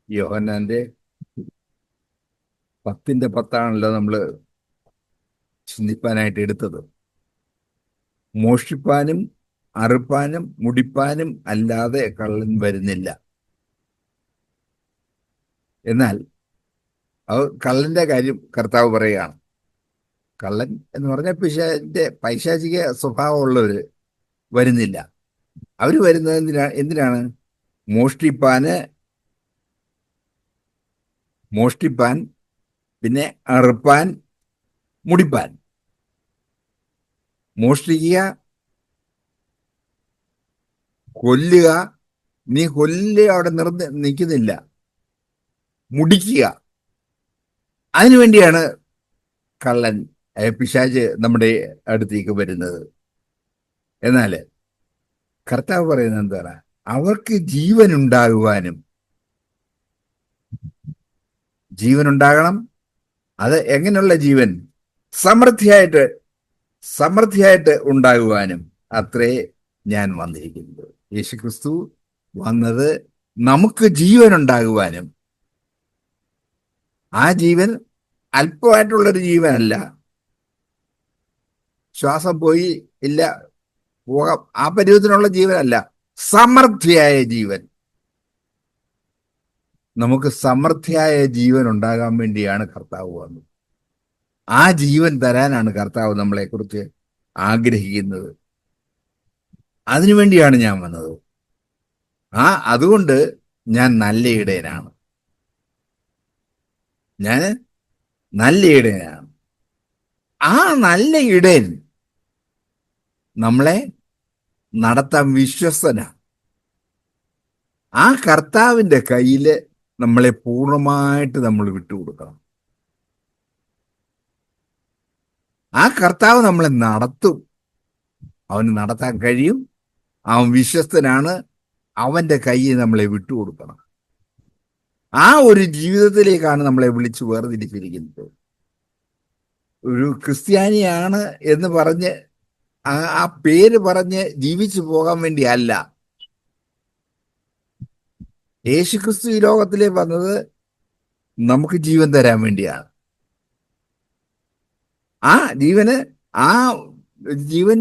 യോഹന്നാന്റെ 10:10 നമ്മൾ ചിന്തിപ്പാനായിട്ട് എടുത്തത്. മോഷ്ടിപ്പാനും അറുപ്പാനും മുടിപ്പാനും അല്ലാതെ കള്ളൻ വരുന്നില്ല. എന്നാൽ കള്ളന്റെ കാര്യം കർത്താവ് പറയുകയാണ്. കള്ളൻ എന്ന് പറഞ്ഞാൽ പൈശാചിക സ്വഭാവമുള്ളവര് വരുന്നില്ല. അവര് വരുന്നത് എന്തിനാണ്? മോഷ്ടിപ്പാൻ, പിന്നെ അറുപ്പാൻ, മുടിപ്പാൻ. മോഷ്ടിക്കുക, കൊല്ലുക. നീ അവിടെ നിൽക്കുന്നില്ല. മുടിക്കുക. അതിനുവേണ്ടിയാണ് കള്ളൻ, പിശാച് നമ്മുടെ അടുത്തേക്ക് വരുന്നത്. എന്നാൽ കർത്താവ് പറയുന്നത് എന്താണ്? അവർക്ക് ജീവൻ ഉണ്ടാകണം. അത് എങ്ങനെയുള്ള ജീവൻ? സമൃദ്ധിയായിട്ട് ഉണ്ടാകുവാനും അത്രേ ഞാൻ വന്നിരിക്കുന്നത്. യേശുക്രിസ്തു വന്നത് നമുക്ക് ജീവൻ ഉണ്ടാകുവാനും. ആ ജീവൻ അല്പമായിട്ടുള്ളൊരു ജീവനല്ല. ശ്വാസം പോയി ഇല്ല പോകാം, ആ പരുവത്തിനുള്ള ജീവനല്ല. സമൃദ്ധിയായ ജീവൻ. നമുക്ക് സമൃദ്ധിയായ ജീവൻ ഉണ്ടാകാൻ വേണ്ടിയാണ് കർത്താവ് വന്നത്. ആ ജീവൻ തരാനാണ് കർത്താവ് നമ്മളെക്കുറിച്ച് ആഗ്രഹിക്കുന്നത്. അതിനുവേണ്ടിയാണ് ഞാൻ വന്നത്. അതുകൊണ്ട് ഞാൻ നല്ല ഇടയനാണ്. ആ നല്ല ഇടയൻ നമ്മളെ നടത്താൻ വിശ്വസ്തനാണ്. ആ കർത്താവിന്റെ കയ്യില് നമ്മളെ പൂർണ്ണമായിട്ട് നമ്മൾ വിട്ടുകൊടുക്കണം. ആ കർത്താവ് നമ്മളെ നടത്തും. അവന് നടത്താൻ കഴിയും. അവൻ വിശ്വസ്തനാണ്. അവന്റെ കയ്യിൽ നമ്മളെ വിട്ടുകൊടുക്കണം. ആ ഒരു ജീവിതത്തിലേക്കാണ് നമ്മളെ വിളിച്ച് വേർതിരിച്ചിരിക്കുന്നത്. ഒരു ക്രിസ്ത്യാനിയാണ് എന്ന് പറഞ്ഞ് ആ പേര് പറഞ്ഞ് ജീവിച്ചു പോകാൻ വേണ്ടി അല്ല. യേശുക്രിസ്തു ഈ ലോകത്തിലേക്ക് വന്നത് നമുക്ക് ജീവൻ തരാൻ വേണ്ടിയാണ്. ആ ജീവൻ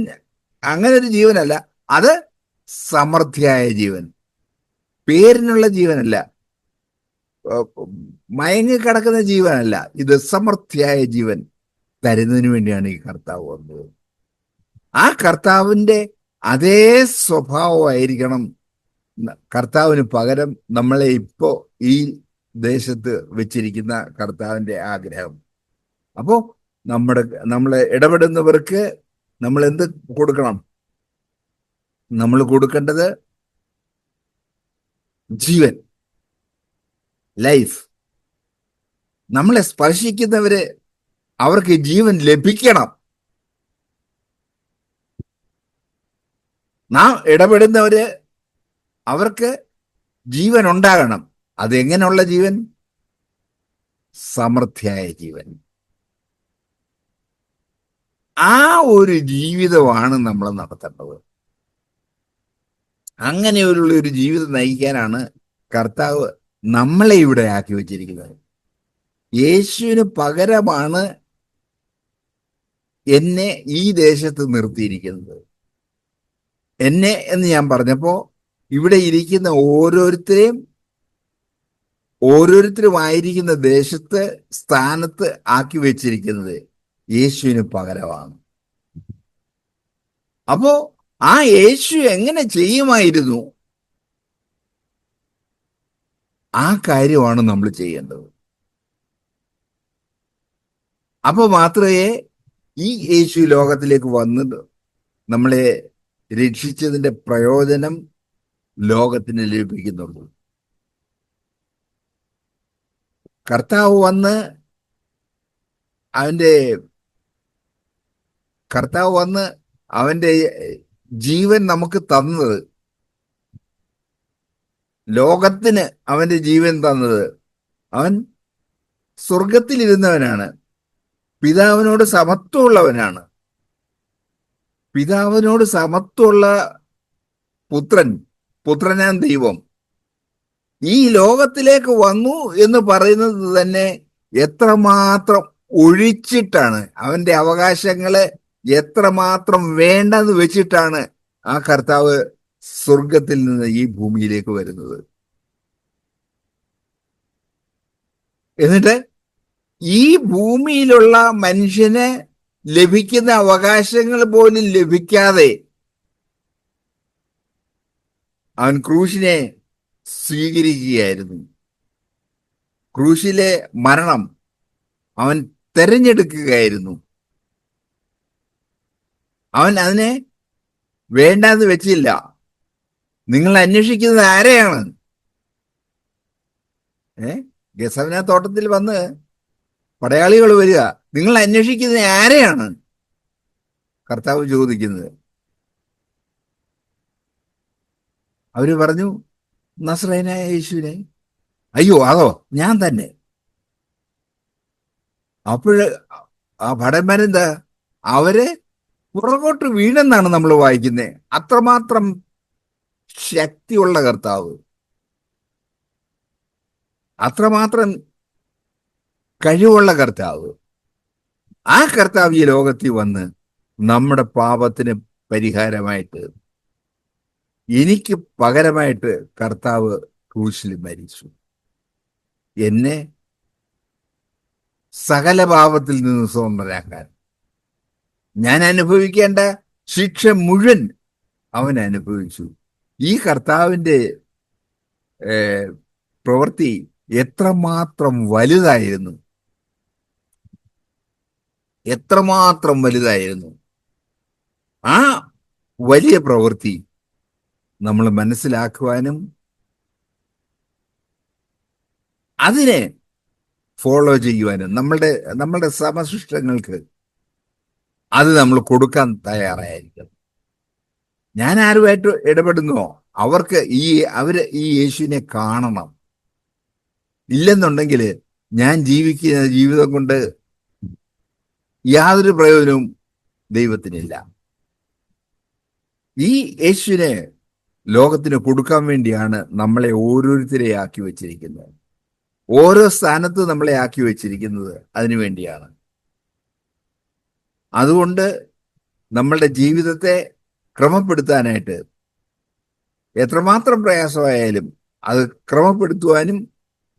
അങ്ങനെ ഒരു ജീവനല്ല, അത് സമൃദ്ധിയായ ജീവൻ. പേരിനുള്ള ജീവനല്ല, മയങ്ങിക്കിടക്കുന്ന ജീവനല്ല. ഇത് സമൃദ്ധിയായ ജീവൻ തരുന്നതിന് വേണ്ടിയാണ് ഈ കർത്താവ് വന്നത്. ആ കർത്താവിന്റെ അതേ സ്വഭാവമായിരിക്കണം കർത്താവിന് പകരം നമ്മളെ ഇപ്പോ ഈ ദേശത്ത് വെച്ചിരിക്കുന്ന കർത്താവിന്റെ ആഗ്രഹം. അപ്പോ നമ്മളെ ഇടപെടുന്നവർക്ക് നമ്മൾ എന്ത് കൊടുക്കണം? നമ്മൾ കൊടുക്കേണ്ടത് ജീവൻ, ലൈഫ്. നമ്മളെ സ്പർശിക്കുന്നവര് അവർക്ക് ജീവൻ ലഭിക്കണം. നാം ഇടപെടുന്നവര് അവർക്ക് ജീവൻ ഉണ്ടാകണം. അതെങ്ങനെയുള്ള ജീവൻ? സമൃദ്ധിയായ ജീവൻ. ആ ഒരു ജീവിതമാണ് നമ്മൾ നടത്തേണ്ടത്. അങ്ങനെയുള്ള ഒരു ജീവിതം നയിക്കാനാണ് കർത്താവ് നമ്മളെ ഇവിടെ ആക്കി വെച്ചിരിക്കുന്നത്. യേശുവിന് പകരമാണ് എന്നെ ഈ ദേശത്ത് നിർത്തിയിരിക്കുന്നത്. എന്നെ എന്ന് ഞാൻ പറഞ്ഞപ്പോ ഇവിടെ ഇരിക്കുന്ന ഓരോരുത്തരുമായിരിക്കുന്ന സ്ഥാനത്ത് ആക്കി വെച്ചിരിക്കുന്നത് യേശുവിന് പകരമാണ്. അപ്പോ ആ യേശു എങ്ങനെ ചെയ്യുമായിരുന്നു? ആ കാര്യമാണ് നമ്മൾ ചെയ്യേണ്ടത്. അപ്പൊ മാത്രമേ ഈ യേശു ലോകത്തിലേക്ക് വന്നത് നമ്മളെ രക്ഷിച്ചതിന്റെ പ്രയോജനം ലോകത്തിന് ലഭിക്കുന്നുള്ളൂ. കർത്താവ് വന്ന് അവന്റെ ജീവൻ നമുക്ക് തന്നത്, ലോകത്തിന് അവന്റെ ജീവൻ തന്നത്, അവൻ സ്വർഗത്തിലിരുന്നവനാണ്. പിതാവിനോട് സമത്വമുള്ളവനാണ്. പിതാവിനോട് സമത്വമുള്ള പുത്രനാം ദൈവം. ഈ ലോകത്തിലേക്ക് വന്നു എന്ന് പറയുന്നത് തന്നെ എത്രമാത്രം ഒഴിച്ചിട്ടാണ്, അവന്റെ അവകാശങ്ങളെ എത്രമാത്രം വേണ്ടെന്ന് വെച്ചിട്ടാണ് ആ കർത്താവ് സ്വർഗത്തിൽ നിന്ന് ഈ ഭൂമിയിലേക്ക് വരുന്നത്. എന്നിട്ട് ഈ ഭൂമിയിലുള്ള മനുഷ്യന് ലഭിക്കുന്ന അവകാശങ്ങൾ പോലും ലഭിക്കാതെ അവൻ ക്രൂശിനെ സ്വീകരിക്കുകയായിരുന്നു. ക്രൂശിലെ മരണം അവൻ തെരഞ്ഞെടുക്കുകയായിരുന്നു. അവൻ അതിനെ വേണ്ടാന്ന് വെച്ചില്ല. നിങ്ങൾ അന്വേഷിക്കുന്നത് ആരെയാണ്? ഗസവന തോട്ടത്തിൽ വന്ന് പടയാളികൾ വരിക, നിങ്ങൾ അന്വേഷിക്കുന്നത് ആരെയാണ്? കർത്താവ് ചോദിക്കുന്നത്. അവര് പറഞ്ഞു, നസ്രയനായ യേശുവിനെ. അയ്യോ, അതോ, ഞാൻ തന്നെ. അപ്പോഴ് ആ ഭടന്മാരെന്താ, അവര് പുറകോട്ട് വീണെന്നാണ് നമ്മൾ വായിക്കുന്നത്. അത്രമാത്രം ശക്തിയുള്ള കർത്താവ്, അത്രമാത്രം കഴിവുള്ള കർത്താവ്. ആ കർത്താവ് ഈ ലോകത്തിൽ വന്ന് നമ്മുടെ പാപത്തിന് പരിഹാരമായിട്ട്, എനിക്ക് പകരമായിട്ട് കർത്താവ് ക്രൂശിൽ മരിച്ചു. എന്നെ സകല പാപത്തിൽ നിന്ന് സ്വതന്ത്രരാക്കാൻ, ഞാൻ അനുഭവിക്കേണ്ട ശിക്ഷ മുഴുവൻ അവൻ അനുഭവിച്ചു. ഈ കർത്താവിൻ്റെ പ്രവൃത്തി എത്രമാത്രം വലുതായിരുന്നു, എത്രമാത്രം വലുതായിരുന്നു. ആ വലിയ പ്രവൃത്തി നമ്മൾ മനസ്സിലാക്കുവാനും അതിനെ ഫോളോ ചെയ്യുവാനും നമ്മളുടെ സമശിഷ്ടങ്ങൾക്ക് അത് നമ്മൾ കൊടുക്കാൻ തയ്യാറായിരിക്കണം. ഞാൻ ആരുമായിട്ട് ഇടപെടുന്നോ അവർക്ക് അവര് ഈ യേശുവിനെ കാണണം. ഇല്ലെന്നുണ്ടെങ്കിൽ ഞാൻ ജീവിക്കുന്ന ജീവിതം കൊണ്ട് യാതൊരു പ്രയോജനവും ദൈവത്തിനില്ല. ഈ യേശുവിനെ ലോകത്തിന് കൊടുക്കാൻ വേണ്ടിയാണ് നമ്മളെ ഓരോരുത്തരെ ആക്കി വെച്ചിരിക്കുന്നത്. ഓരോ സ്ഥാനത്ത് നമ്മളെ ആക്കി വെച്ചിരിക്കുന്നത് അതിനു വേണ്ടിയാണ്. അതുകൊണ്ട് നമ്മളുടെ ജീവിതത്തെ ക്രമപ്പെടുത്താനായിട്ട് എത്രമാത്രം പ്രയാസമായാലും അത് ക്രമപ്പെടുത്തുവാനും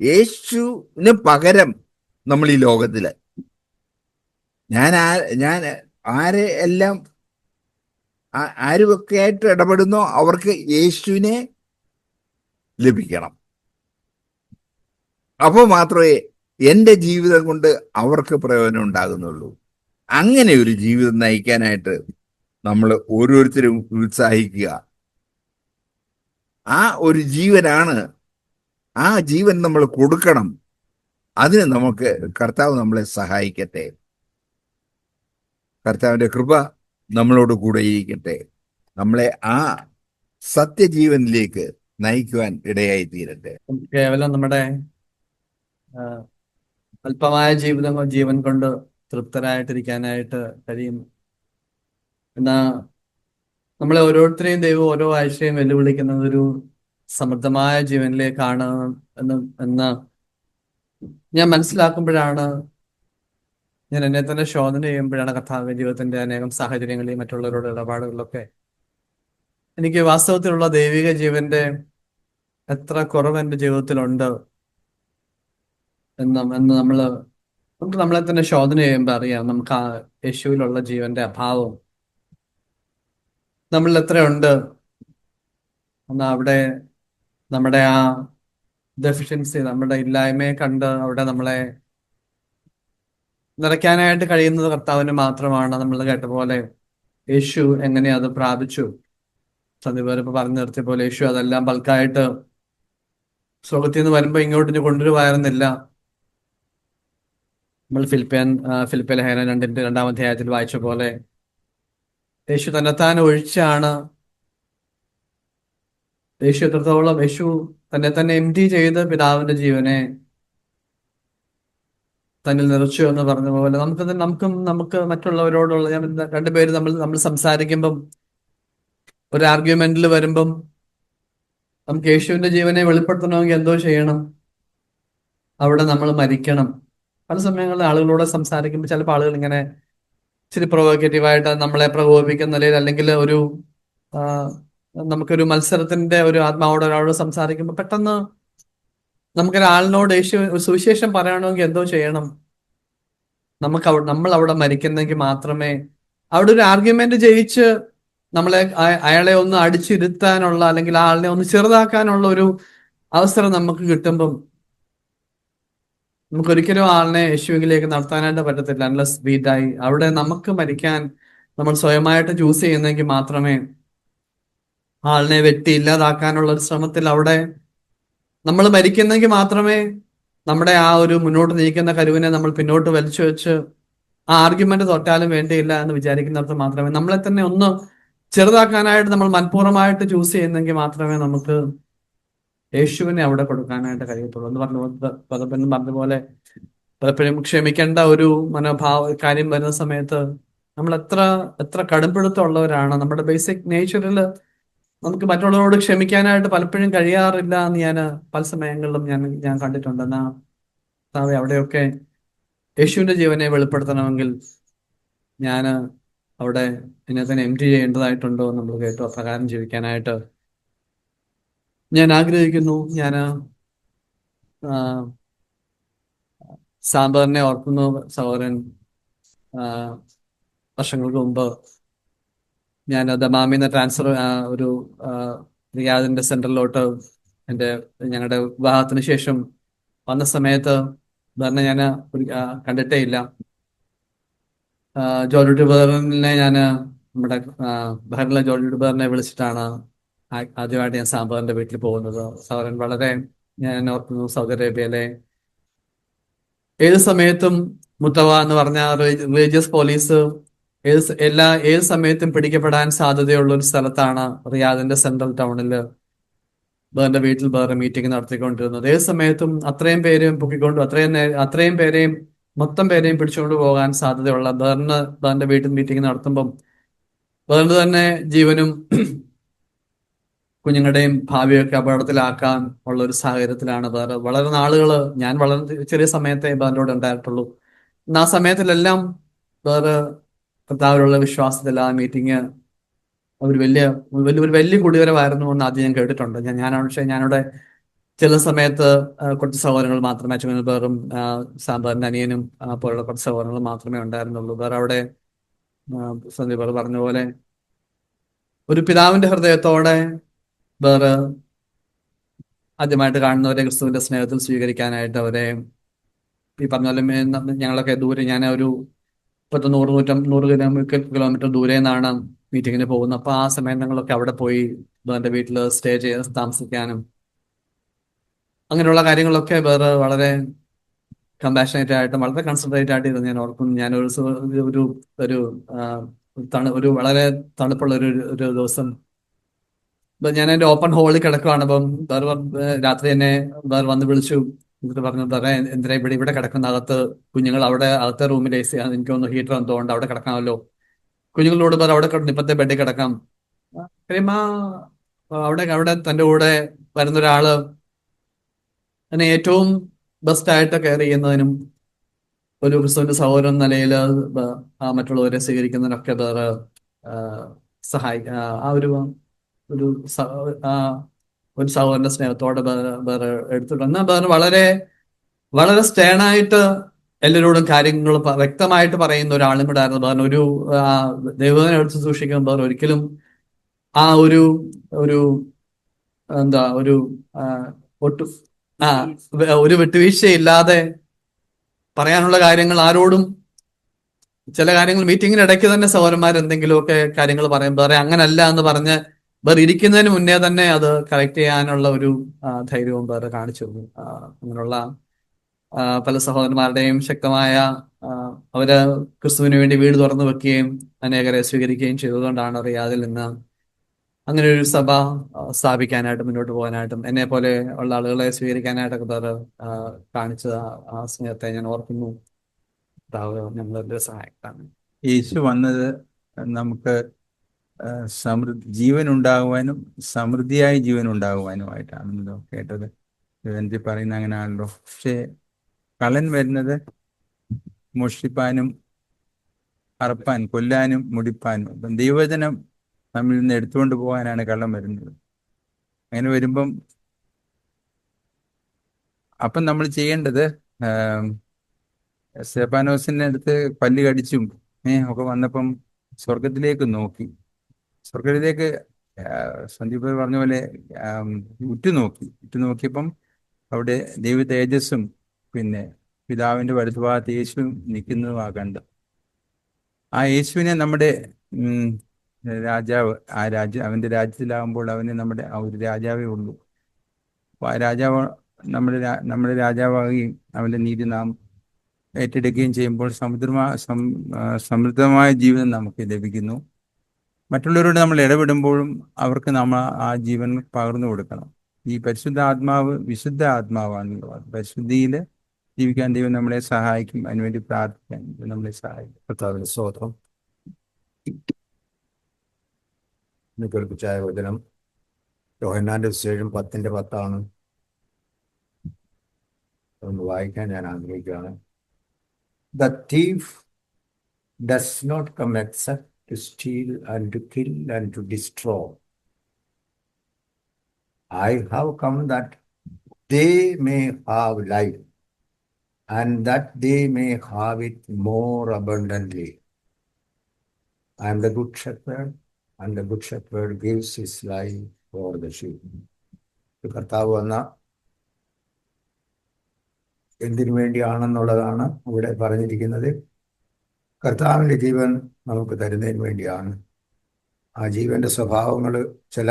യേശുവിന് പകരം നമ്മൾ ഈ ലോകത്തില് ഞാൻ ആരെ എല്ലാം ആരുമൊക്കെ ആയിട്ട് ഇടപെടുന്നോ അവർക്ക് യേശുവിനെ ലഭിക്കണം. അപ്പോൾ മാത്രമേ എൻ്റെ ജീവിതം കൊണ്ട് അവർക്ക് പ്രയോജനം ഉണ്ടാകുന്നുള്ളൂ. അങ്ങനെ ഒരു ജീവിതം നയിക്കാനായിട്ട് നമ്മൾ ഓരോരുത്തരും ഉത്സാഹിക്കുക. ആ ഒരു ജീവനാണ്, ആ ജീവൻ നമ്മൾ കൊടുക്കണം. അതിന് നമുക്ക് കർത്താവ് നമ്മളെ സഹായിക്കട്ടെ. കർത്താവിൻ്റെ കൃപ നമ്മളോട് കൂടെ ഇരിക്കട്ടെ. നമ്മളെ ആ സത്യജീവനിലേക്ക് നയിക്കുവാൻ ഇടയായി തീരട്ടെ. കേവലം നമ്മുടെ അല്പമായ ജീവൻ കൊണ്ട് തൃപ്തരായിട്ടിരിക്കാനായിട്ട് കഴിയും. എന്നാ നമ്മളെ ഓരോരുത്തരെയും ദൈവം ഓരോ ആഴ്ചയും വെല്ലുവിളിക്കുന്നത് ഒരു സമൃദ്ധമായ ജീവനിലേക്കാണ് എന്ന് ഞാൻ മനസ്സിലാക്കുമ്പോഴാണ്, ഞാൻ എന്നെ തന്നെ ശോധന ചെയ്യുമ്പോഴാണ് കർത്താവ് ജീവിതത്തിന്റെ അനേകം സാഹചര്യങ്ങളെയും മറ്റുള്ളവരുടെ ഇടപാടുകളിലൊക്കെ എനിക്ക് വാസ്തവത്തിലുള്ള ദൈവിക ജീവന്റെ എത്ര കുറവ് എൻ്റെ ജീവിതത്തിലുണ്ട് എന്ന് നമുക്ക് നമ്മളെ തന്നെ ശോധന ചെയ്യുമ്പോൾ അറിയാം. നമുക്ക് ആ യേശുവിലുള്ള ജീവന്റെ അഭാവം നമ്മളിൽ എത്രയുണ്ട് എന്നാൽ അവിടെ നമ്മുടെ ആ ഡെഫിഷ്യൻസി, നമ്മുടെ ഇല്ലായ്മയെ കണ്ട് അവിടെ നമ്മളെ നിറയ്ക്കാനായിട്ട് കഴിയുന്നത് കർത്താവിന് മാത്രമാണ്. നമ്മൾ കേട്ട പോലെ യേശു എങ്ങനെ അത് പ്രാപിച്ചു, സന്ദീപ് ഇപ്പൊ പറഞ്ഞു നിർത്തിയ പോലെ യേശു അതെല്ലാം ബൾക്കായിട്ട് സ്വർഗത്തിൽ നിന്ന് വരുമ്പോൾ ഇങ്ങോട്ട് കൊണ്ടുവരുമായിരുന്നില്ല. നമ്മൾ ഫിലിപ്പിയ ലേഖനം 2-ാം അധ്യായത്തിൽ വായിച്ച പോലെ യേശു തന്നെത്താൻ ഒഴിച്ചാണ്, യേശു എത്രത്തോളം യേശു തന്നെ എംപ്റ്റി ചെയ്ത് പിതാവിന്റെ ജീവനെ തന്നിൽ നിറച്ചു എന്ന് പറഞ്ഞ പോലെ നമുക്ക് മറ്റുള്ളവരോടുള്ള രണ്ടുപേരും നമ്മൾ സംസാരിക്കുമ്പം ഒരു ആർഗ്യുമെന്റിൽ വരുമ്പം നമുക്ക് യേശുവിന്റെ ജീവനെ വെളിപ്പെടുത്തണമെങ്കിൽ എന്തോ ചെയ്യണം? അവിടെ നമ്മൾ മരിക്കണം. പല സമയങ്ങളിൽ ആളുകളോട് സംസാരിക്കുമ്പോൾ ചിലപ്പോൾ ആളുകൾ ഇങ്ങനെ ഇച്ചിരി പ്രൊവോക്കേറ്റീവായിട്ട് നമ്മളെ പ്രകോപിപ്പിക്കുന്ന നിലയിൽ, അല്ലെങ്കിൽ ഒരു ആ, നമുക്കൊരു മത്സരത്തിന്റെ ഒരു ആത്മാവോട് ഒരാളോട് സംസാരിക്കുമ്പോൾ പെട്ടെന്ന് നമുക്കൊരാളിനോട് ഒരു സുവിശേഷം പറയണമെങ്കിൽ എന്തോ ചെയ്യണം? നമ്മൾ അവിടെ മരിക്കുന്നെങ്കിൽ മാത്രമേ, അവിടെ ഒരു ആർഗ്യുമെന്റ് ജയിച്ച് നമ്മളെ അയാളെ ഒന്ന് അടിച്ചിരുത്താനുള്ള, അല്ലെങ്കിൽ ആ ആളിനെ ഒന്ന് ചെറുതാക്കാനുള്ള ഒരു അവസരം നമുക്ക് കിട്ടുമ്പം നമുക്കൊരിക്കലും ആളിനെ യേശുവിലേക്ക് നടത്താനായിട്ട് പറ്റത്തില്ല. Unless V dye. അവിടെ നമുക്ക് മരിക്കാൻ നമ്മൾ സ്വയമായിട്ട് ചൂസ് ചെയ്യുന്നെങ്കിൽ മാത്രമേ ആളിനെ വെട്ടി ഇല്ലാതാക്കാനുള്ള ഒരു ശ്രമത്തിൽ അവിടെ നമ്മൾ മരിക്കുന്നെങ്കിൽ മാത്രമേ നമ്മുടെ ആ ഒരു മുന്നോട്ട് നീക്കുന്ന കരുവിനെ നമ്മൾ പിന്നോട്ട് വലിച്ചു വെച്ച് ആ ആർഗ്യുമെന്റ് തൊട്ടാലും വേണ്ടിയില്ല എന്ന് വിചാരിക്കുന്നിടത്ത് മാത്രമേ, നമ്മളെ തന്നെ ഒന്ന് ചെറുതാക്കാനായിട്ട് നമ്മൾ മനഃപൂർവ്വമായിട്ട് ചൂസ് ചെയ്യുന്നെങ്കിൽ മാത്രമേ നമുക്ക് യേശുവിനെ അവിടെ കൊടുക്കാനായിട്ട് കഴിയത്തുള്ളൂ. എന്ന് പലപ്പോഴും പറഞ്ഞ പോലെ പലപ്പോഴും ക്ഷമിക്കേണ്ട ഒരു കാര്യം വരുന്ന സമയത്ത് നമ്മൾ എത്ര എത്ര കടുംപിടുത്തമുള്ളവരാണ്. നമ്മുടെ ബേസിക് നേച്ചറിൽ നമുക്ക് മറ്റുള്ളവരോട് ക്ഷമിക്കാനായിട്ട് പലപ്പോഴും കഴിയാറില്ല എന്ന് ഞാൻ പല സമയങ്ങളിലും ഞാൻ കണ്ടിട്ടുണ്ട്. എന്നാ അവിടെയൊക്കെ യേശുവിന്റെ ജീവനെ വെളിപ്പെടുത്തണമെങ്കിൽ ഞാൻ അവിടെ എന്നെ തന്നെ എം ടി ചെയ്യേണ്ടതായിട്ടുണ്ടോ എന്ന് നമ്മൾ കേട്ടു. അപ്രകാരം ജീവിക്കാനായിട്ട് ഞാൻ ആഗ്രഹിക്കുന്നു. ഞാൻ സാമ്പാറിനെ ഓർക്കുന്നു. സഹോദരൻ വർഷങ്ങൾക്ക് മുമ്പ് ഞാൻ ദമാമിന്ന് ട്രാൻസ്ഫർ ഒരു റിയാദിന്റെ സെന്ററിലോട്ട് ഞങ്ങളുടെ വിവാഹത്തിന് ശേഷം വന്ന സമയത്ത് പറഞ്ഞ ഞാൻ കണ്ടിട്ടേ ഇല്ല. ജോർജ് ഡുബറിനെ നമ്മുടെ ബഹറിലെ ജോർജ് ഡുബറിനെ വിളിച്ചിട്ടാണ് ആദ്യമായിട്ട് ഞാൻ സാമ്പാറിന്റെ വീട്ടിൽ പോകുന്നത്. സഹോദരൻ വളരെ, ഞാൻ ഓർക്കുന്നു, സൗദി അറേബ്യയിലെ ഏത് സമയത്തും മുത്തവ എന്ന് പറഞ്ഞ റിലീജിയസ് പോലീസ് ഏത് സമയത്തും പിടിക്കപ്പെടാൻ സാധ്യതയുള്ള ഒരു സ്ഥലത്താണ് റിയാദിന്റെ സെൻട്രൽ ടൗണിൽ ബേറിന്റെ വീട്ടിൽ വേറെ മീറ്റിംഗ് നടത്തിക്കൊണ്ടിരുന്നത്. ഏത് സമയത്തും അത്രയും പേരെയും പൊക്കിക്കൊണ്ടു, അത്രയും പേരെയും മൊത്തം പേരെയും പിടിച്ചുകൊണ്ട് പോകാൻ സാധ്യതയുള്ള ബേറിന്റെ വീട്ടിൽ മീറ്റിംഗ് നടത്തുമ്പം ബേറിന്റെ തന്നെ ജീവനും കുഞ്ഞുങ്ങളുടെയും ഭാവിയൊക്കെ അപകടത്തിലാക്കാൻ ഉള്ള ഒരു സാഹചര്യത്തിലാണ് വളരെ നാളുകള്, ഞാൻ വളരെ ചെറിയ സമയത്തെ ബേറിനോട് ഉണ്ടായിട്ടുള്ളൂ. ആ സമയത്തിലെല്ലാം വേറെ കർത്താവിലുള്ള വിശ്വാസത്തിൽ ആ മീറ്റിംഗ് ഒരു വലിയ കുടിവരവായിരുന്നു എന്ന് ആദ്യം ഞാൻ കേട്ടിട്ടുണ്ട്. പക്ഷേ ഞാനവിടെ ചില സമയത്ത് കുറച്ച് സഹോദരങ്ങൾ മാത്രമേ, അച്ഛനും പേറും സാമ്പാറിന്റെ അനിയനും പോലുള്ള കുറച്ച് സഹോദരങ്ങൾ മാത്രമേ ഉണ്ടായിരുന്നുള്ളൂ. വേറെ അവിടെ സന്ദീപ് പറഞ്ഞ പോലെ ഒരു പിതാവിന്റെ ഹൃദയത്തോടെ വേറെ ആദ്യമായിട്ട് കാണുന്നവരെ ക്രിസ്തുവിന്റെ സ്നേഹത്തിൽ സ്വീകരിക്കാനായിട്ട് അവരെ, ഈ പറഞ്ഞ പോലെ ഞങ്ങളൊക്കെ ദൂരെ, ഞാൻ ഒരു 100 കിലോമീറ്റർ ദൂരെ നിന്നാണ് മീറ്റിങ്ങിന് പോകുന്നത്. അപ്പൊ ആ സമയങ്ങളിലൊക്കെ അവിടെ പോയി എന്റെ വീട്ടിൽ സ്റ്റേ ചെയ്ത് താമസിക്കാനും അങ്ങനെയുള്ള കാര്യങ്ങളൊക്കെ വേറെ വളരെ കമ്പാഷനേറ്റ് ആയിട്ടും വളരെ കൺസെൻട്രേറ്റ് ആയിട്ട് ഇരുന്ന് ഞാൻ ഓർക്കും. ഞാനൊരു ഒരു ഒരു ഒരു വളരെ തണുപ്പുള്ള ഒരു ദിവസം ഞാൻ എൻ്റെ ഓപ്പൺ ഹോളിൽ കിടക്കുവാണ്. അപ്പം രാത്രി എന്നെ വന്ന് വിളിച്ചു. എന്നിട്ട് പറഞ്ഞു, എന്തിനാ ഇവിടെ കിടക്കുന്ന, കുഞ്ഞുങ്ങൾ അവിടെ അകത്തെ റൂമിൽ AC ആണ്, എനിക്കൊന്ന് ഹീറ്റർ എന്തുകൊണ്ട് അവിടെ കിടക്കാമല്ലോ. കുഞ്ഞുങ്ങളോട് അവിടെ കിടന്നു, ഇപ്പത്തെ ബെഡിൽ കിടക്കാം. കഴിയുമ്പോ അവിടെ തൻ്റെ കൂടെ വരുന്ന ഒരാള് എന്നെ ഏറ്റവും ബെസ്റ്റ് ആയിട്ട് കെയർ ചെയ്യുന്നതിനും ഒരു ക്രിസ്തുവിന്റെ സഹോദരൻ നിലയിൽ മറ്റുള്ളവരെ സ്വീകരിക്കുന്നതിനൊക്കെ വേറെ ആ ഒരു സഹോദരന്റെ സ്നേഹത്തോടെ വേറെ എടുത്തിട്ടുണ്ട്. എന്നാൽ വേറെ വളരെ വളരെ സ്റ്റേണായിട്ട് എല്ലാവരോടും കാര്യങ്ങൾ വ്യക്തമായിട്ട് പറയുന്ന ഒരാളും കൂടെ ആയിരുന്നു. കാരണം ഒരു ദൈവത്തിനെ എടുത്ത് സൂക്ഷിക്കുമ്പോൾ ഒരിക്കലും ആ ഒരു എന്താ ഒരു വിട്ടുവീഴ്ചയില്ലാതെ പറയാനുള്ള കാര്യങ്ങൾ ആരോടും, ചില കാര്യങ്ങൾ മീറ്റിങ്ങിനിടയ്ക്ക് തന്നെ സഹോദരന്മാർ എന്തെങ്കിലുമൊക്കെ കാര്യങ്ങൾ പറയും, വേറെ അങ്ങനല്ല എന്ന് പറഞ്ഞ് വേറെ ഇരിക്കുന്നതിന് മുന്നേ തന്നെ അത് കറക്റ്റ് ചെയ്യാനുള്ള ഒരു ധൈര്യവും വേറെ കാണിച്ചു. അങ്ങനെയുള്ള പല സഹോദരന്മാരുടെയും ശക്തമായ അവര് ക്രിസ്തുവിന് വേണ്ടി വീട് തുറന്നു വെക്കുകയും അനേകരെ സ്വീകരിക്കുകയും ചെയ്തതുകൊണ്ടാണ് റിയാദിൽ നിന്ന് അങ്ങനെ ഒരു സഭ സ്ഥാപിക്കാനായിട്ടും മുന്നോട്ട് പോകാനായിട്ടും എന്നെ പോലെ ഉള്ള ആളുകളെ സ്വീകരിക്കാനായിട്ടൊക്കെ വേറെ കാണിച്ച ആ സ്നേഹത്തെ ഞാൻ ഓർക്കുന്നു. ഞങ്ങളുടെ സഹായത്താണ് യേശു വന്നത് നമുക്ക് ജീവൻ ഉണ്ടാകുവാനും സമൃദ്ധിയായി ജീവൻ ഉണ്ടാകുവാനുമായിട്ടാണല്ലോ കേട്ടത്. എനിക്ക് പറയുന്ന അങ്ങനെയാണല്ലോ. പക്ഷേ കള്ളൻ വരുന്നത് മോഷ്ടിപ്പാനും അറപ്പാൻ, കൊല്ലാനും, മുടിപ്പാനും. അപ്പം ദൈവവചനം നമ്മിൽ നിന്ന് എടുത്തുകൊണ്ട് പോകാനാണ് കള്ളൻ വരുന്നത്. അങ്ങനെ വരുമ്പം അപ്പം നമ്മൾ ചെയ്യേണ്ടത് സ്തെഫാനോസിന്റെ അടുത്ത് പല്ല് കടിച്ചും ഒക്കെ വന്നപ്പം സ്വർഗത്തിലേക്ക് നോക്കി. സ്വർഗത്തിലേക്ക് സന്ദീപ് പറഞ്ഞ പോലെ ഉറ്റുനോക്കിയപ്പം അവിടെ ദൈവ തേജസ്സും പിന്നെ പിതാവിന്റെ വലതുഭാഗത്ത് യേശുവും നിൽക്കുന്നതും കണ്ടു. ആ യേശുവിനെ നമ്മുടെ രാജാവ്, അവന്റെ രാജ്യത്തിലാകുമ്പോൾ അവന് നമ്മുടെ ആ ഒരു രാജാവേ ഉള്ളൂ. അപ്പോൾ ആ രാജാവ് നമ്മുടെ രാജാവാകുകയും അവന്റെ നീതി നാം ഏറ്റെടുക്കുകയും ചെയ്യുമ്പോൾ സമൃദ്ധമായ ജീവിതം നമുക്ക് ലഭിക്കുന്നു. മറ്റുള്ളവരോട് നമ്മൾ ഇടപെടുമ്പോഴും അവർക്ക് നമ്മൾ ആ ജീവൻ പകർന്നു കൊടുക്കണം. ഈ പരിശുദ്ധ ആത്മാവ് വിശുദ്ധ ആത്മാവാണല്ലോ. പരിശുദ്ധിയിൽ ജീവിക്കാൻ ദൈവം നമ്മളെ സഹായിക്കും. അതിനുവേണ്ടി പ്രാർത്ഥിക്കാൻ നമ്മളെ സഹായിക്കും. കർത്താവിന്റെ സ്തോത്രം. ഇന്ന് കേൾപ്പിച്ചായ വചനം യോഹന്നാന്റെ സുവിശേഷം 10:10 ഒന്ന് വായിക്കാൻ ഞാൻ ആഗ്രഹിക്കുകയാണ്. The thief does not come except to steal and to kill and to destroy. I have come that they may have life and that they may have it more abundantly. I am the good shepherd, and the good shepherd gives his life for the sheep. കർത്താവ് വന്ന എന്തിനു വേണ്ടിയാണെന്നുള്ളതാണ് ഇവിടെ പറഞ്ഞിരിക്കുന്നത്. കർത്താവിൻ്റെ ജീവൻ നമുക്ക് തരുന്നതിന് വേണ്ടിയാണ്. ആ ജീവന്റെ സ്വഭാവങ്ങൾ ചില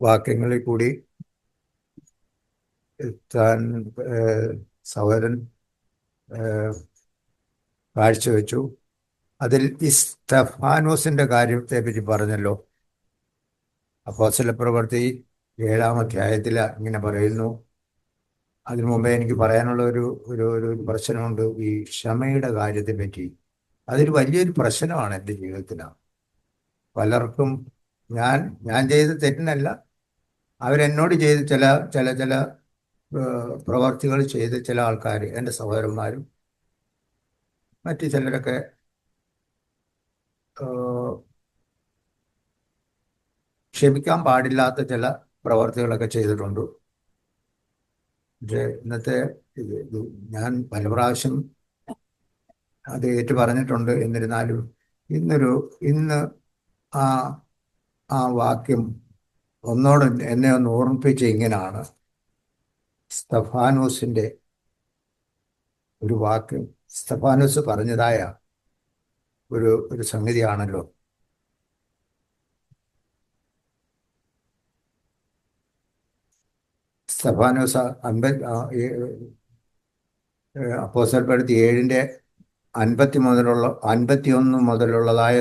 വാക്യങ്ങളിൽ കൂടി താൻ സഹോദരൻ കാഴ്ചവെച്ചു. അതിൽ ഈ സ്തെഫാനോസിന്റെ കാര്യത്തെ പറ്റി പറഞ്ഞല്ലോ. അപ്പോസ്തലപ്രവൃത്തി 7-ാം അധ്യായത്തിൽ ഇങ്ങനെ പറയുന്നു. അതിനു മുമ്പേ എനിക്ക് പറയാനുള്ള ഒരു പ്രശ്നമുണ്ട് ഈ ക്ഷമയുടെ കാര്യത്തെ പറ്റി. അതൊരു വലിയൊരു പ്രശ്നമാണ് എൻ്റെ ജീവിതത്തിലാണ്. പലർക്കും ഞാൻ ചെയ്ത തെറ്റിനല്ല, അവരെന്നോട് ചെയ്ത് ചില പ്രവർത്തികൾ ചെയ്ത് ചില ആൾക്കാർ, എൻ്റെ സഹോദരന്മാരും മറ്റു ചിലരൊക്കെ ക്ഷമിക്കാൻ പാടില്ലാത്ത ചില പ്രവർത്തികളൊക്കെ ചെയ്തിട്ടുണ്ട്. പക്ഷേ ഇന്നത്തെ ഞാൻ പല പ്രാവശ്യം അത് ഏറ്റു പറഞ്ഞിട്ടുണ്ട്. എന്നിരുന്നാലും ഇന്ന് ആ വാക്യം എന്നെ ഒന്ന് ഓർമ്മിപ്പിച്ച ഇങ്ങനെയാണ്. സ്തെഫാനോസിന്റെ ഒരു വാക്യം സ്തെഫാനോസ് പറഞ്ഞതായ ഒരു സംഗതിയാണല്ലോ. സ്തെഫാനോസ് അപ്പോസ്തലപ്രവൃത്തി 7:51 മുതലുള്ളതായ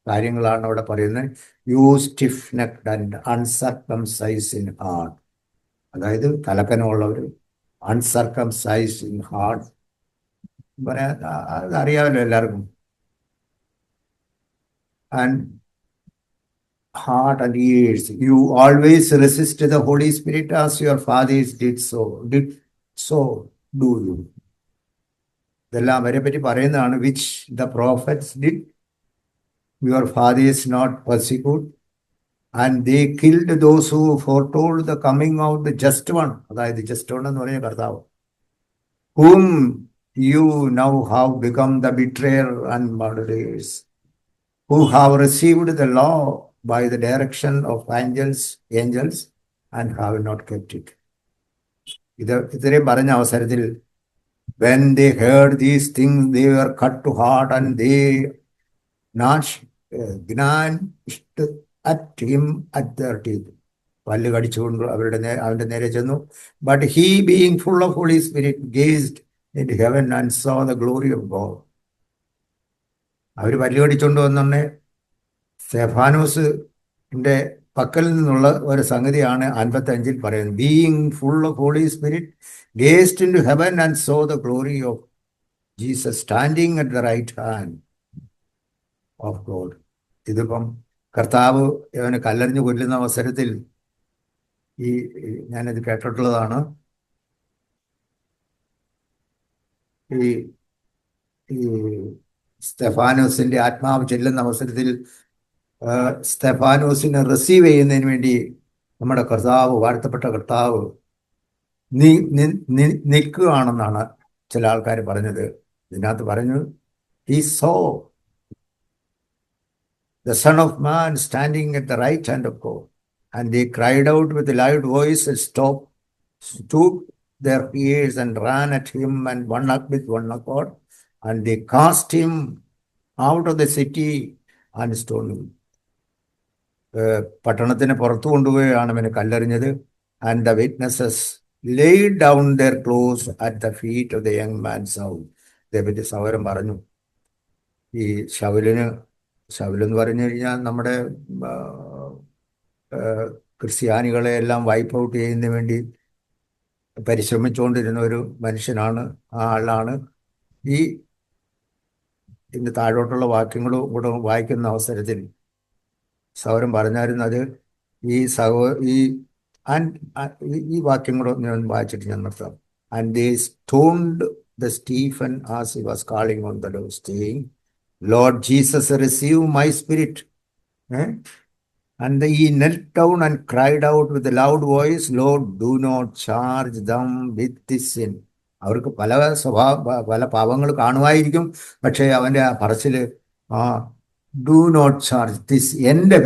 കാര്യങ്ങളാണ് അവിടെ പറയുന്നത്. You stiff necked and uncircumcised in heart, അതായത് തലക്കനമുള്ളവർ, അൺസർക്കംസൈസ് ഇൻ ഹാർട്ട് പറയാൻ അതറിയാമല്ലോ എല്ലാവർക്കും. And heart and ears, you always resist the Holy Spirit as your fathers did so do you. ഇതെല്ലാം അവരെ പറ്റി പറയുന്നതാണ്. which the prophets did your fathers not persecute, and they killed those who foretold the coming of the just one, അതായത് just one എന്ന് പറഞ്ഞ കർത്താവ്, whom you now have become the betrayer and murderers, who have received the law by the direction of angels and have not kept it. ഇത്രയും പറഞ്ഞ അവസരത്തിൽ when they heard these things they were cut to heart and they gnashed at him at their teeth. പല്ല് കടിച്ചുകൊണ്ട് അവന്റെ നേരെ ചെന്നു. But he, being full of Holy Spirit, gazed into heaven and saw the glory of God. അവർ പല്ല് കടിച്ചുകൊണ്ട് വന്നെ സ്തെഫാനോസിന്റെ പക്കൽ നിന്നുള്ള ഒരു സംഗതിയാണ് 55 പറയുന്നത്. Being full of Holy Spirit gazed into heaven and saw the glory of Jesus standing at the right hand of God. ഇതിപ്പം കർത്താവ് അവനെ കല്ലെറിഞ്ഞ് കൊല്ലുന്ന അവസരത്തിൽ ഞാനിത് കേട്ടിട്ടുള്ളതാണ്. ഈ ഈ സ്തെഫാനോസിന്റെ ആത്മാവ് ചെല്ലുന്ന അവസരത്തിൽ സ്തെഫാനോസിനെ റിസീവ് ചെയ്യുന്നതിന് വേണ്ടി നമ്മുടെ കർത്താവ്, വാഴ്ത്തപ്പെട്ട കർത്താവ് നിൽക്കുകയാണെന്നാണ് ചില ആൾക്കാർ പറഞ്ഞത്. ഇതിനകത്ത് പറഞ്ഞു, he saw the Son of Man standing at the right hand of God, and they cried out with a loud voice and stooped their ears and ran at him and with one accord, and they cast him out of the city and stoned him. പട്ടണത്തിന് പുറത്തു കൊണ്ടുപോയാണ് അവനെ കല്ലെറിഞ്ഞത്. And the witnesses laid down their clothes at the feet of the young man Saul. ഇതേപറ്റി സൗരം പറഞ്ഞു. ഈ ശൗലെന്ന് പറഞ്ഞു കഴിഞ്ഞാൽ നമ്മുടെ ക്രിസ്ത്യാനികളെ എല്ലാം വൈപ്പ് ഔട്ട് ചെയ്യുന്നതിന് വേണ്ടി പരിശ്രമിച്ചുകൊണ്ടിരുന്ന ഒരു മനുഷ്യനാണ്. ആ ആളാണ് ഇതിൻ്റെ താഴോട്ടുള്ള വാക്യങ്ങളും കൂടെ വായിക്കുന്ന അവസരത്തിൽ സൗരം പറഞ്ഞായിരുന്നത്. ഈ വാക്യം കൂടെ ഞാൻ വായിച്ചിട്ട് ഞാൻ നിർത്താം. And they stoned the Stephen as he was calling on the Lord, saying, Lord Jesus, receive my spirit. And he knelt down and cried out with a loud voice, Lord, do not charge them with this sin. അവർക്ക് പല പാപങ്ങൾ കാണുമായിരിക്കും. പക്ഷേ അവൻ്റെ ആ പറച്ചില്, do not charge this, എൻ്റെ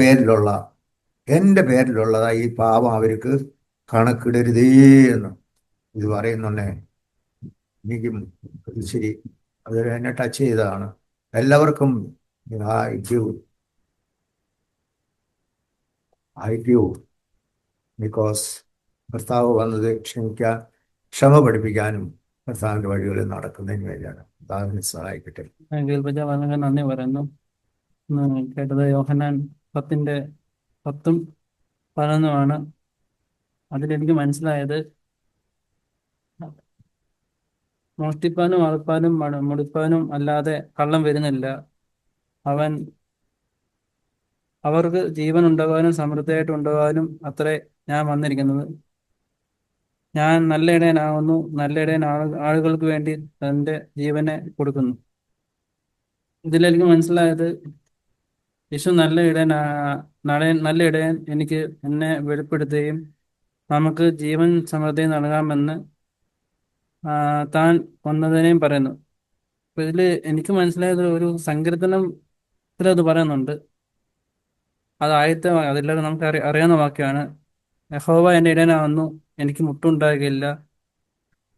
പേരിലുള്ളതാ ഈ പാപം അവർക്ക് കണക്കിടരുതേ എന്ന് ഇത് പറയുന്നുണ്ടേ. എനിക്കും ശരി, അത് എന്നെ ടച്ച് ചെയ്തതാണ്. എല്ലാവർക്കും I give because കർത്താവ് വന്നത് ക്ഷമ പഠിപ്പിക്കാനും കർത്താവിൻ്റെ വഴികളിൽ നടക്കുന്നതിന് വേണ്ടിയാണ്. കർത്താവിനെ സഹായിക്കട്ടെ. വളരെ നന്ദി പറയുന്നു. കേട്ടത് യോഹന്നാൻ 10:10-11 അതിലെനിക്ക് മനസ്സിലായത്, മോഷ്ടിപ്പാനും അറുപ്പാനും മുടിപ്പാനും അല്ലാതെ കള്ളം വരുന്നില്ല. അവർക്ക് ജീവൻ ഉണ്ടാകാനും സമൃദ്ധിയായിട്ട് ഉണ്ടാകാനും അത്രേ ഞാൻ വന്നിരിക്കുന്നത്. ഞാൻ നല്ല ഇടയനാകുന്നു. നല്ല ഇടയൻ ആളുകൾക്ക് വേണ്ടി തൻ്റെ ജീവനെ കൊടുക്കുന്നു. ഇതിലെനിക്ക് മനസ്സിലായത്, യേശു നല്ല ഇടയൻ എന്നെ വെളിപ്പെടുത്തുകയും നമുക്ക് ജീവൻ സമൃദ്ധി നൽകാമെന്ന് താൻ വന്നതിനെയും പറയുന്നു. അപ്പൊ ഇതിൽ എനിക്ക് മനസ്സിലായത്, ഒരു സങ്കീർത്തനത്തിൽ പറയുന്നുണ്ട്. അതെല്ലാവരും നമുക്ക് അറിയാവുന്ന വാക്യമാണ്. യഹോവ എൻ്റെ ഇടയനാകുന്നു, എനിക്ക് മുട്ടുണ്ടാകുകയില്ല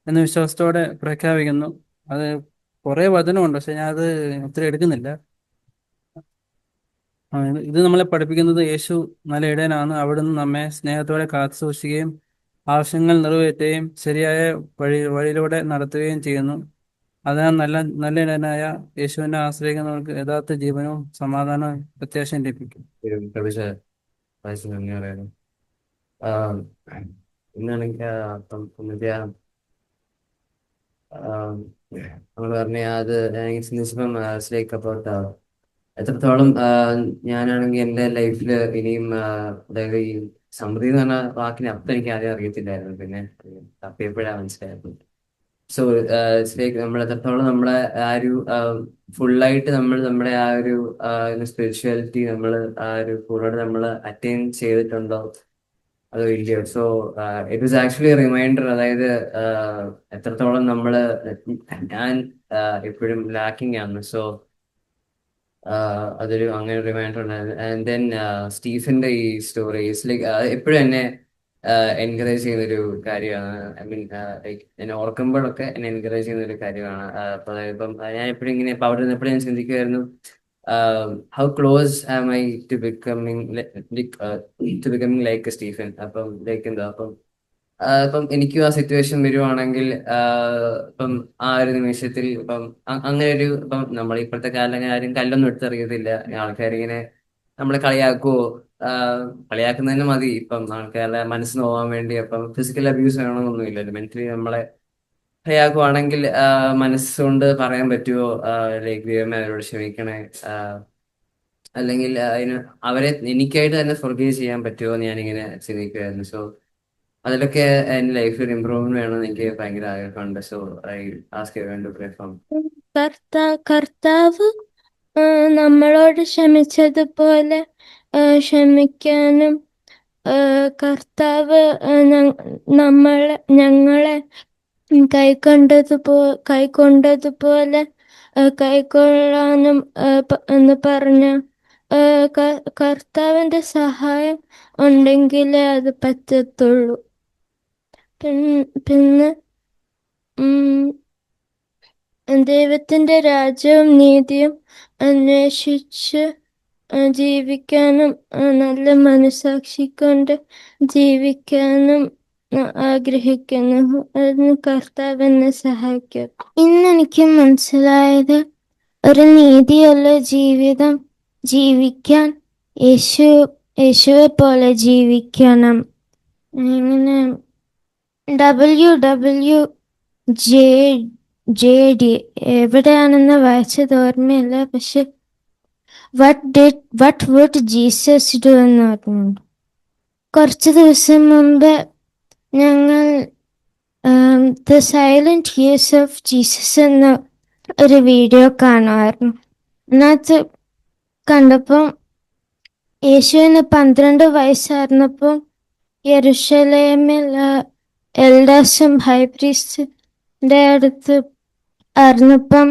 എന്ന വിശ്വാസത്തോടെ പ്രഖ്യാപിക്കുന്നു. അത് കുറേ വചനമുണ്ട്, പക്ഷെ ഞാൻ അത് ഒത്തിരി എടുക്കുന്നില്ല. ഇത് നമ്മളെ പഠിപ്പിക്കുന്നത് യേശു നല്ല ഇടയനാണ്. അവിടുന്ന് നമ്മെ സ്നേഹത്തോടെ കാത്തു സൂക്ഷിക്കുകയും ആവശ്യങ്ങൾ നിറവേറ്റുകയും ശരിയായ വഴിയിലൂടെ നടത്തുകയും ചെയ്യുന്നു. അതിനാൽ നല്ല ഇടയനായ യേശുവിനെ ആശ്രയിക്കുന്നവർക്ക് യഥാർത്ഥ ജീവനവും സമാധാനവും പ്രത്യാശയും ലഭിക്കും. ഇന്നാണെങ്കിൽ നമ്മൾ പറഞ്ഞ അത് ലൈക്ക് അബൌട്ട് എത്രത്തോളം ഞാനാണെങ്കിൽ എൻ്റെ ലൈഫിൽ ഇനിയും അതായത് ഈ സമൃദ്ധി എന്ന് പറഞ്ഞ വാക്കിന് അർത്ഥം എനിക്ക് ആദ്യം അറിയത്തില്ലായിരുന്നു. പിന്നെ തപ്പിയപ്പോഴാണ് മനസ്സിലായിരുന്നു. സോ ലൈക്ക് നമ്മൾ എത്രത്തോളം നമ്മളെ ആ ഒരു ഫുള്ളായിട്ട് നമ്മുടെ ആ ഒരു സ്പിരിച്വാലിറ്റി നമ്മൾ ആ ഒരു ഫുള്ളോട് നമ്മൾ അറ്റൈൻ ചെയ്തിട്ടുണ്ടോ അതോ ഇല്ലയോ. So it was actually reminder. അതായത് എത്രത്തോളം ഞാൻ എപ്പോഴും ലാക്കിംഗ് ആണ്. സോ അതൊരു അങ്ങനെ റിമൈൻഡർ ഉണ്ടായിരുന്നു. ആൻഡ് ദെൻ സ്റ്റീഫന്റെ ഈ സ്റ്റോറീസ് ലൈക്ക് എപ്പോഴും എന്നെ എൻകറേജ് ചെയ്യുന്നൊരു കാര്യമാണ്. ഐ മീൻ ലൈക്ക് എന്നെ ഓർക്കുമ്പോഴൊക്കെ എന്നെ എൻകറേജ് ചെയ്യുന്ന ഒരു കാര്യമാണ്. അപ്പൊ അതായത് ഇപ്പം ഞാൻ എപ്പോഴും ഇങ്ങനെ ഇപ്പൊ അവിടെ നിന്നപ്പോഴും ഞാൻ ചിന്തിക്കുമായിരുന്നു, how close am I to becoming like Stephen. അപ്പം ലൈക്ക് എന്താ ഇപ്പം എനിക്കും ആ സിറ്റുവേഷൻ വരുവാണെങ്കിൽ ഇപ്പം ആ ഒരു നിമിഷത്തിൽ ഇപ്പം അങ്ങനെ ഒരു ഇപ്പം നമ്മൾ ഇപ്പോഴത്തെ കാലം ആരും കല്ലൊന്നും എടുത്തറിയത്തില്ല. ആൾക്കാരിങ്ങനെ നമ്മളെ കളിയാക്കുന്നതന്നെ മതി. ഇപ്പം ആൾക്കാരുടെ മനസ്സ് നോവാൻ വേണ്ടി അപ്പം ഫിസിക്കൽ അബ്യൂസ് വേണമെന്നൊന്നും ഇല്ലല്ലോ. മെന്റലി നമ്മളെ അയാൾക്കുവാണെങ്കിൽ മനസ്സുകൊണ്ട് പറയാൻ പറ്റുമോ, ലൈക്ക് ദൈവമേ അവരോട് ക്ഷമിക്കണേ, അല്ലെങ്കിൽ അവരെ എനിക്കായിട്ട് തന്നെ ഫോർഗീവ് ചെയ്യാൻ പറ്റുമോ എന്ന് ഞാനിങ്ങനെ ചിന്തിക്കുമായിരുന്നു. സോ അതിലൊക്കെ എൻ്റെ ലൈഫിൽ ഒരു ഇമ്പ്രൂവ്മെന്റ് വേണമെന്ന് എനിക്ക് ഭയങ്കര ആഗ്രഹമുണ്ട്. So I ask you to pray for me. കർത്താവ് നമ്മളോട് ക്ഷമിച്ചതുപോലെ ക്ഷമിക്കാനും കർത്താവ് ഞങ്ങളെ കൈക്കൊണ്ടതുപോലെ കൈക്കൊള്ളാനും എന്ന് പറഞ്ഞ കർത്താവിന്റെ സഹായം ഉണ്ടെങ്കിലേ അത് പറ്റത്തുള്ളൂ. പിന്നെ ദൈവത്തിന്റെ രാജ്യവും നീതിയും അന്വേഷിച്ച് ജീവിക്കാനും നല്ല മനസാക്ഷി കൊണ്ട് ജീവിക്കാനും ആഗ്രഹിക്കുന്നു. അതിന് കർത്താവ് എന്നെ സഹായിക്കും. ഇന്നെനിക്ക് മനസ്സിലായത്, ഒരു നീതിയുള്ള ജീവിതം ജീവിക്കാൻ യേശുവെ പോലെ ജീവിക്കണം. ഇങ്ങനെ WWJD എവിടെയാണെന്ന് വായിച്ചത് ഓർമ്മയില്ല, പക്ഷെ what would Jesus do എന്ന് ഓർമ്മയുണ്ട്. കുറച്ച് ദിവസം മുമ്പ് ഞങ്ങൾ The Silent Years of Jesus എന്ന ഒരു വീഡിയോ കാണുമായിരുന്നു. അതിനകത്ത് കണ്ടപ്പോൾ യേശുവിന് 12 വയസ്സായിരുന്നപ്പോൾ യെരുശലേമിൽ എൽഡേഴ്സും ഹൈപ്രീസ്റ്റിന്റെ അടുത്ത് അറിഞ്ഞപ്പം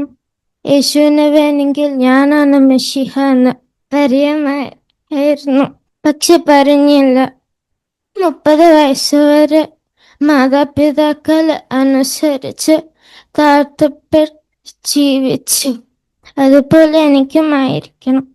യേശുവിനെ വേണമെങ്കിൽ ഞാനാണ് മെഷിഹ എന്ന് പറയാമായിരുന്നു, പക്ഷെ പറഞ്ഞില്ല. 30 വയസ്സുവരെ മാതാപിതാക്കൾ അനുസരിച്ച് താഴ്ത്തപ്പെട്ട് ജീവിച്ചു. അതുപോലെ എനിക്കുമായിരിക്കണം.